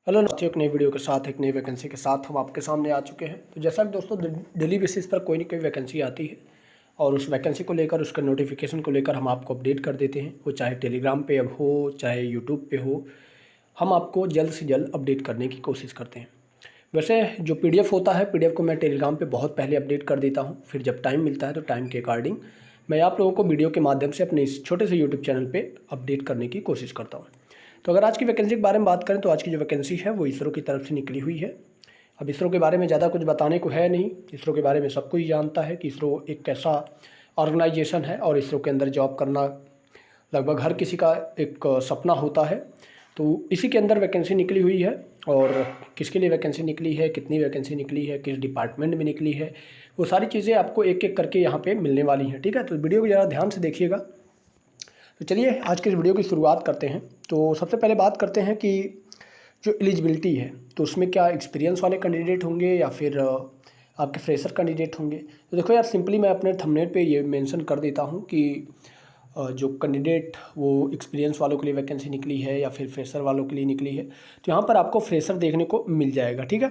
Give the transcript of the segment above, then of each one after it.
Hello दोस्तों, एक नई वीडियो के साथ एक नई वैकेंसी के साथ हम आपके सामने आ चुके हैं। तो जैसा कि दोस्तों डेली बेसिस पर कोई ना कोई वैकेंसी आती है और उस वैकेंसी को लेकर उसका नोटिफिकेशन को लेकर हम आपको अपडेट कर देते हैं। वो चाहे टेलीग्राम पे अब हो चाहे यूट्यूब पे हो, हम आपको जल्द से जल्द अपडेट करने की कोशिश करते हैं। वैसे जो पीडीएफ होता है, पीडीएफ को मैं टेलीग्राम पे बहुत पहले अपडेट कर देता हूँ। फिर जब टाइम मिलता है तो टाइम के अकॉर्डिंग मैं आप लोगों को वीडियो के माध्यम से अपने इस छोटे से यूट्यूब चैनल पे अपडेट करने की कोशिश करता हूँ। तो अगर आज की वैकेंसी के बारे में बात करें तो आज की जो वैकेंसी है वो इसरो की तरफ से निकली हुई है। अब इसरो के बारे में ज़्यादा कुछ बताने को है नहीं। इसरो के बारे में सब कोई जानता है कि इसरो एक कैसा ऑर्गेनाइजेशन है और इसरो के अंदर जॉब करना लगभग हर किसी का एक सपना होता है। तो इसी के अंदर वैकेंसी निकली हुई है और किसके लिए वैकेंसी निकली है, कितनी वैकेंसी निकली है, किस डिपार्टमेंट में निकली है, वो सारी चीज़ें आपको एक एक करके यहाँ पे मिलने वाली हैं। ठीक है, तो वीडियो को ज़रा ध्यान से देखिएगा। तो चलिए आज के इस वीडियो की शुरुआत करते हैं। तो सबसे पहले बात करते हैं कि जो एलिजिबिलिटी है तो उसमें क्या एक्सपीरियंस वाले कैंडिडेट होंगे या फिर आपके फ्रेशर कैंडिडेट होंगे। तो देखो यार, सिंपली मैं अपने थंबनेल पे ये मेंशन कर देता हूँ कि जो कैंडिडेट वो एक्सपीरियंस वालों के लिए वैकेंसी निकली है या फिर फ्रेशर वालों के लिए निकली है। तो यहाँ पर आपको फ्रेशर देखने को मिल जाएगा। ठीक है,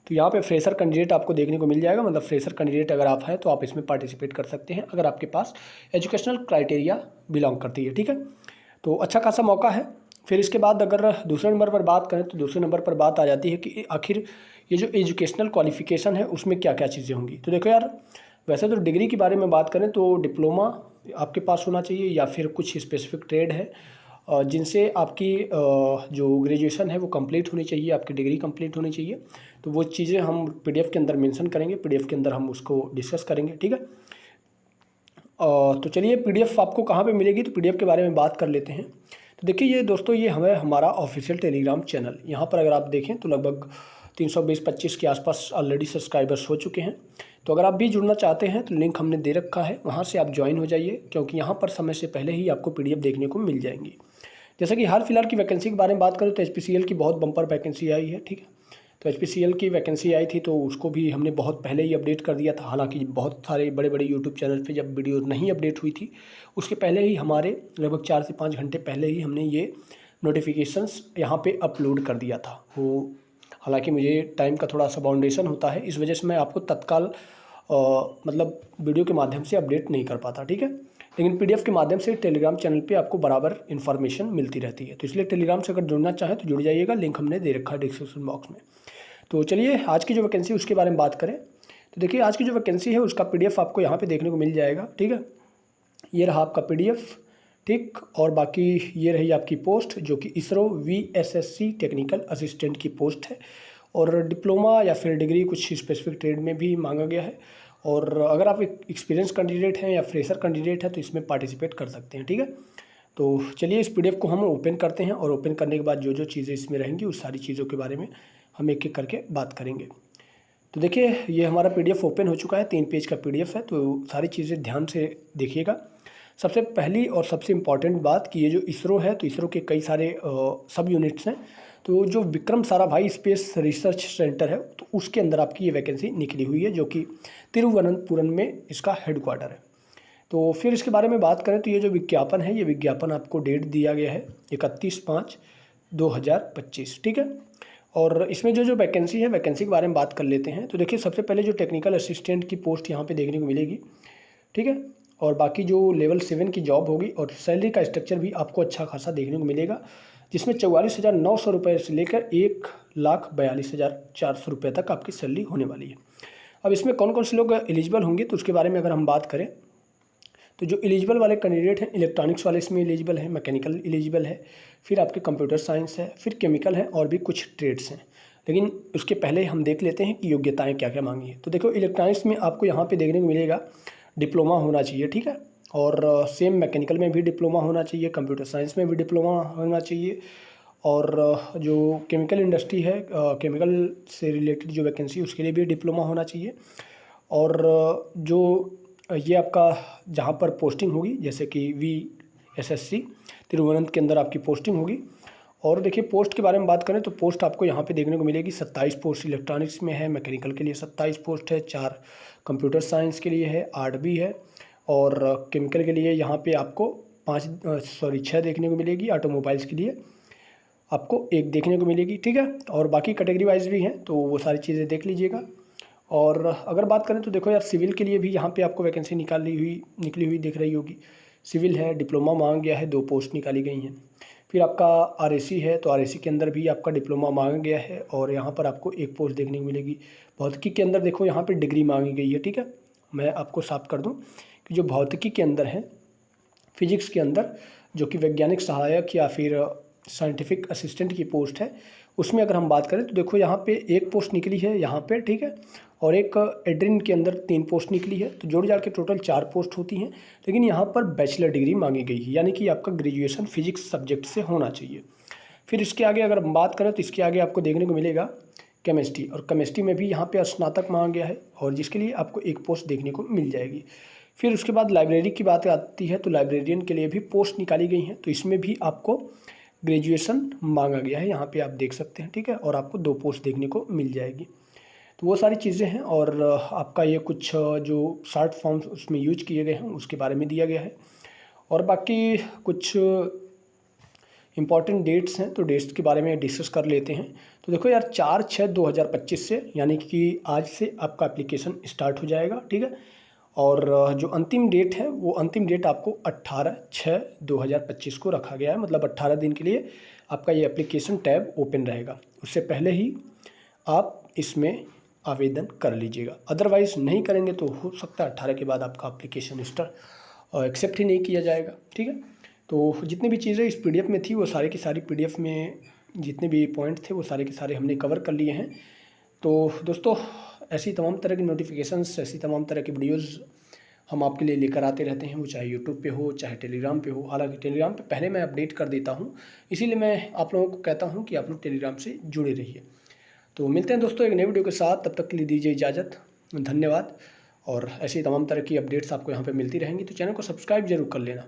तो यहाँ पे फ्रेशर कैंडिडेट आपको देखने को मिल जाएगा। मतलब फ्रेशर कैंडिडेट अगर आप हैं तो आप इसमें पार्टिसिपेट कर सकते हैं अगर आपके पास एजुकेशनल क्राइटेरिया बिलोंग करती है। ठीक है, तो अच्छा खासा मौका है। फिर इसके बाद अगर दूसरे नंबर पर बात करें तो दूसरे नंबर पर बात आ जाती है कि आखिर ये जो एजुकेशनल क्वालिफिकेशन है उसमें क्या क्या चीज़ें होंगी। तो देखो यार, वैसे तो डिग्री के बारे में बात करें तो डिप्लोमा आपके पास होना चाहिए या फिर कुछ स्पेसिफिक ट्रेड है जिनसे आपकी जो ग्रेजुएशन है वो कंप्लीट होनी चाहिए, आपकी डिग्री कंप्लीट होनी चाहिए। तो वो चीज़ें हम पीडीएफ के अंदर मेंशन करेंगे, पीडीएफ के अंदर हम उसको डिस्कस करेंगे। ठीक है, तो चलिए पीडीएफ आपको कहाँ पे मिलेगी तो पीडीएफ के बारे में बात कर लेते हैं। तो देखिए ये दोस्तों, ये हमें हमारा ऑफिशियल टेलीग्राम चैनल, यहाँ पर अगर आप देखें तो लगभग 320-25 के आसपास ऑलरेडी सब्सक्राइबर्स हो चुके हैं। तो अगर आप भी जुड़ना चाहते हैं तो लिंक हमने दे रखा है, वहाँ से आप ज्वाइन हो जाइए, क्योंकि यहाँ पर समय से पहले ही आपको पीडीएफ देखने को मिल जाएंगी। जैसे कि हाल फिलहाल की वैकेंसी के बारे में बात करें तो एचपीसीएल की बहुत बम्पर वैकेंसी आई है। ठीक है, तो एचपीसीएल की वैकेंसी आई थी तो उसको भी हमने बहुत पहले ही अपडेट कर दिया था। हालांकि बहुत सारे बड़े बड़े यूट्यूब चैनल पे जब वीडियो नहीं अपडेट हुई थी उसके पहले ही हमारे लगभग 4 से 5 घंटे पहले ही हमने ये नोटिफिकेशंस यहाँ पे अपलोड कर दिया था। वो हालांकि मुझे टाइम का थोड़ा सा बाउंडेशन होता है, इस वजह से मैं आपको तत्काल मतलब वीडियो के माध्यम से अपडेट नहीं कर पाता। ठीक है, लेकिन पीडीएफ के माध्यम से टेलीग्राम चैनल पे आपको बराबर इन्फॉर्मेशन मिलती रहती है। तो इसलिए टेलीग्राम से अगर जुड़ना चाहें तो जुड़ जाइएगा, लिंक हमने दे रखा है डिस्क्रिप्शन बॉक्स में। तो चलिए आज की जो वैकेंसी उसके बारे में बात करें। तो देखिए आज की जो वैकेंसी है उसका पीडीएफ आपको यहाँ पे देखने को मिल जाएगा। ठीक है, ये रहा आपका पीडीएफ। ठीक, और बाकी ये रही आपकी पोस्ट जो कि इसरो वीएसएससी टेक्निकल असिस्टेंट की पोस्ट है और डिप्लोमा या फिर डिग्री कुछ स्पेसिफिक ट्रेड में भी मांगा गया है। और अगर आप एक एक्सपीरियंस कैंडिडेट हैं या फ्रेशर कैंडिडेट हैं तो इसमें पार्टिसिपेट कर सकते हैं। ठीक है, तो चलिए इस पीडीएफ को हम ओपन करते हैं और ओपन करने के बाद जो जो चीज़ें इसमें रहेंगी उस सारी चीज़ों के बारे में हम एक एक करके बात करेंगे। तो देखिए ये हमारा पीडीएफ ओपन हो चुका है, 3 पेज का पीडीएफ है। तो सारी चीज़ें ध्यान से देखिएगा। सबसे पहली और सबसे इम्पॉर्टेंट बात कि ये जो इसरो है तो इसरो के कई सारे सब यूनिट्स हैं। तो जो Vikram Sarabhai space research centre है तो उसके अंदर आपकी ये वैकेंसी निकली हुई है जो कि तिरुवनंतपुरम में इसका हेडक्वार्टर है। तो फिर इसके बारे में बात करें तो ये जो विज्ञापन है, ये विज्ञापन आपको डेट दिया गया है 31/5/2025। ठीक है, और इसमें जो जो वैकेंसी है वैकेंसी के बारे में बात कर लेते हैं। तो देखिए सबसे पहले जो टेक्निकल असिस्टेंट की पोस्ट यहाँ पे देखने को मिलेगी। ठीक है, और बाकी जो लेवल 7 की जॉब होगी और सैलरी का स्ट्रक्चर भी आपको अच्छा खासा देखने को मिलेगा, जिसमें 44,900 रुपये से लेकर 1,42,400 रुपये तक आपकी सैलरी होने वाली है। अब इसमें कौन कौन से लोग एलिजिबल होंगे तो उसके बारे में अगर हम बात करें तो जो एलिजिबल वाले कैंडिडेट हैं, इलेक्ट्रॉनिक्स वाले इसमें एलिजिबल है, मैकेनिकल एलिजिबल है, फिर आपके कंप्यूटर साइंस है, फिर केमिकल है और भी कुछ ट्रेड्स हैं। लेकिन उसके पहले हम देख लेते हैं कि योग्यताएं क्या क्या मांगी है। तो देखो इलेक्ट्रॉनिक्स में आपको यहाँ पे देखने को मिलेगा डिप्लोमा होना चाहिए। ठीक है, और सेम मैकेनिकल में भी डिप्लोमा होना चाहिए, कंप्यूटर साइंस में भी डिप्लोमा होना चाहिए। और जो केमिकल इंडस्ट्री है, केमिकल से रिलेटेड जो वैकेंसी उसके लिए भी डिप्लोमा होना चाहिए। और जो ये आपका जहाँ पर पोस्टिंग होगी जैसे कि वीएसएससी तिरुवनंत के अंदर आपकी पोस्टिंग होगी। और देखिए पोस्ट के बारे में बात करें तो पोस्ट आपको यहाँ पे देखने को मिलेगी 27 पोस्ट इलेक्ट्रॉनिक्स में है, मैकेनिकल के लिए 27 पोस्ट है, 4 कंप्यूटर साइंस के लिए है, 8 भी है, और केमिकल के लिए यहाँ पे आपको 6 देखने को मिलेगी ऑटोमोबाइल्स के लिए। आपको एक देखने को मिलेगी, ठीक है। और बाकी कैटेगरी वाइज भी हैं, तो वो सारी चीज़ें देख लीजिएगा। और अगर बात करें तो देखो यार, सिविल के लिए भी यहाँ पे आपको वैकेंसी निकली हुई दिख रही होगी। सिविल है, डिप्लोमा मांगा गया है, 2 पोस्ट निकाली गई हैं। फिर आपका आरएसी है, तो आरएसी के अंदर भी आपका डिप्लोमा मांगा गया है और यहाँ पर आपको 1 पोस्ट देखने को मिलेगी। भौतिकी के अंदर देखो यहाँ पे डिग्री मांगी गई है, ठीक है। मैं आपको साफ कर दूँ कि जो भौतिकी के अंदर है, फिजिक्स के अंदर जो कि वैज्ञानिक सहायक या फिर साइंटिफिक असिस्टेंट की पोस्ट है, उसमें अगर हम बात करें तो देखो यहाँ पे 1 पोस्ट निकली है यहाँ पे, ठीक है। और एक एड्रिन के अंदर 3 पोस्ट निकली है, तो जोड़ जाड़ के टोटल 4 पोस्ट होती हैं। लेकिन यहाँ पर बैचलर डिग्री मांगी गई है, यानी कि आपका ग्रेजुएशन फिजिक्स सब्जेक्ट से होना चाहिए। फिर इसके आगे अगर हम बात करें तो इसके आगे आपको देखने को मिलेगा केमिस्ट्री, और केमिस्ट्री में भी यहाँ पे स्नातक मांगा गया है और जिसके लिए आपको 1 पोस्ट देखने को मिल जाएगी। फिर उसके बाद लाइब्रेरी की बात आती है, तो लाइब्रेरियन के लिए भी पोस्ट निकाली गई हैं, तो इसमें भी आपको ग्रेजुएशन मांगा गया है, यहाँ पे आप देख सकते हैं, ठीक है। और आपको 2 पोस्ट देखने को मिल जाएगी। तो वो सारी चीज़ें हैं। और आपका ये कुछ जो शॉर्ट फॉर्म्स उसमें यूज किए गए हैं उसके बारे में दिया गया है। और बाकी कुछ इम्पॉर्टेंट डेट्स हैं, तो डेट्स के बारे में डिस्कस कर लेते हैं। तो देखो यार, 4/6/2025 से, यानी कि आज से आपका एप्लीकेशन स्टार्ट हो जाएगा, ठीक है। और जो अंतिम डेट है, वो अंतिम डेट आपको 18/6/2025 को रखा गया है। मतलब 18 दिन के लिए आपका ये एप्लीकेशन टैब ओपन रहेगा। उससे पहले ही आप इसमें आवेदन कर लीजिएगा, अदरवाइज़ नहीं करेंगे तो हो सकता है 18 के बाद आपका एप्लीकेशन एक्सेप्ट ही नहीं किया जाएगा, ठीक है। तो जितनी भी चीज़ें इस पीडीएफ में थी वो सारी की सारी पीडीएफ में जितने भी पॉइंट थे वो सारे के सारे हमने कवर कर लिए हैं। तो दोस्तों, ऐसी तमाम तरह की नोटिफिकेशंस, ऐसी तमाम तरह की वीडियोज़ हम आपके लिए लेकर आते रहते हैं, वो चाहे यूट्यूब पे हो चाहे टेलीग्राम पे हो। हालांकि टेलीग्राम पे पहले मैं अपडेट कर देता हूँ, इसीलिए मैं आप लोगों को कहता हूँ कि आप लोग टेलीग्राम से जुड़े रहिए। तो मिलते हैं दोस्तों एक नई वीडियो के साथ, तब तक के लिए दीजिए इजाज़त, धन्यवाद। और ऐसी तमाम तरह की अपडेट्स आपको यहाँ पे मिलती रहेंगी, तो चैनल को सब्सक्राइब जरूर कर लेना।